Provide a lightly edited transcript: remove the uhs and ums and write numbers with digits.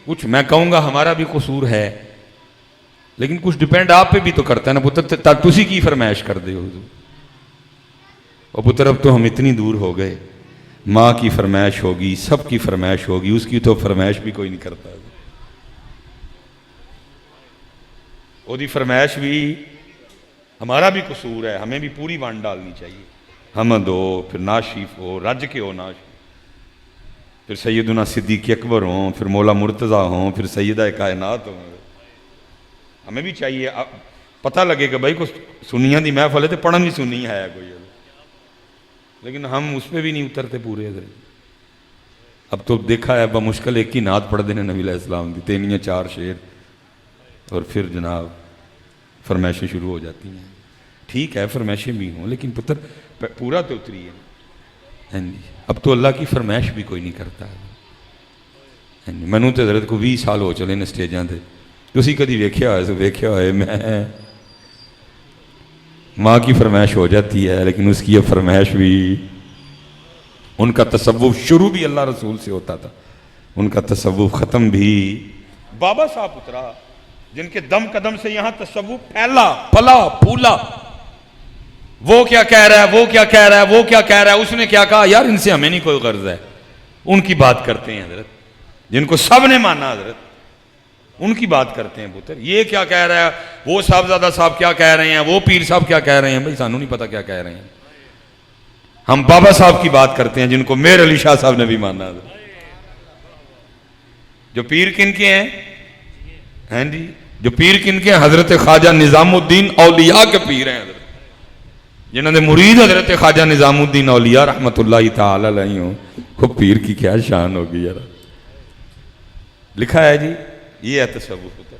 کچھ میں کہوں گا ہمارا بھی قصور ہے، لیکن کچھ ڈیپینڈ آپ پہ بھی تو کرتا ہے نا پتر، تسی کی فرمائش کر دے ہو اور پتر اب تو ہم اتنی دور ہو گئے، ماں کی فرمائش ہوگی، سب کی فرمائش ہوگی، اس کی تو فرمائش بھی کوئی نہیں کرتا، وہ دی فرمائش بھی ہمارا بھی قصور ہے، ہمیں بھی پوری وانڈ ڈالنی چاہیے، حمد ہو، پھر ناشیف ہو، رج کے ہو ناشیف، پھر سیدنا صدیق اکبر ہوں، پھر مولا مرتضیٰ ہوں، پھر سیدہ کائنات ہوں، ہمیں بھی چاہیے پتہ لگے کہ بھائی کچھ سنیاں دی محفل ہے تو پڑھن بھی سنی ہے کوئی، لیکن ہم اس پہ بھی نہیں اترتے پورے حضرت۔ اب تو دیکھا ہے بمشکل ایک ہی نعت پڑھ دینے نبی علیہ السلام دی، تینیاں 4 شعر، اور پھر جناب فرمائشیں شروع ہو جاتی ہیں۔ ٹھیک ہے فرمائشیں بھی ہوں، لیکن پتر پورا تو اتری ہے، اب تو اللہ کی فرمائش بھی کوئی نہیں کرتا ہے۔ منو تو حضرت کو 20 سال ہو چلے نے سٹیجاں تے، تسی کدی ویکھیا ہوئے سو ویکھیا ہوئے، میں ماں کی فرمائش ہو جاتی ہے، لیکن اس کی یہ فرمائش بھی، ان کا تصوف شروع بھی اللہ رسول سے ہوتا تھا، ان کا تصوف ختم بھی بابا صاحب اترا، جن کے دم قدم سے یہاں تصوف پھیلا پلا پھولا، وہ کیا کہہ رہا ہے، وہ کیا کہہ رہا ہے، وہ کیا کہہ رہا ہے، اس نے کیا کہا، یار ان سے ہمیں نہیں کوئی غرض ہے، ان کی بات کرتے ہیں حضرت، جن کو سب نے مانا حضرت، ان کی بات کرتے ہیں پتر، یہ کیا کہہ رہا ہے، وہ صاحبزادہ صاحب کیا کہہ رہے ہیں، وہ پیر صاحب کیا کہہ رہے ہیں، بھائی سانو نہیں پتا کیا کہہ رہے ہیں، ہم بابا صاحب کی بات کرتے ہیں جن کو میر علی شاہ صاحب نے بھی مانا حضرت۔ جو پیر کن کے ہیں جی، جو پیر کن کے ہیں، حضرت خواجہ نظام الدین اولیاء کے پیر ہیں حضرت، جنہوں نے مرید حضرت خواجہ نظام الدین اولیاء رحمت اللہ تعالی علیہ ہوں، وہ پیر کی کیا شان ہوگی یار، لکھا ہے جی، یہ ہے تصوف پتر۔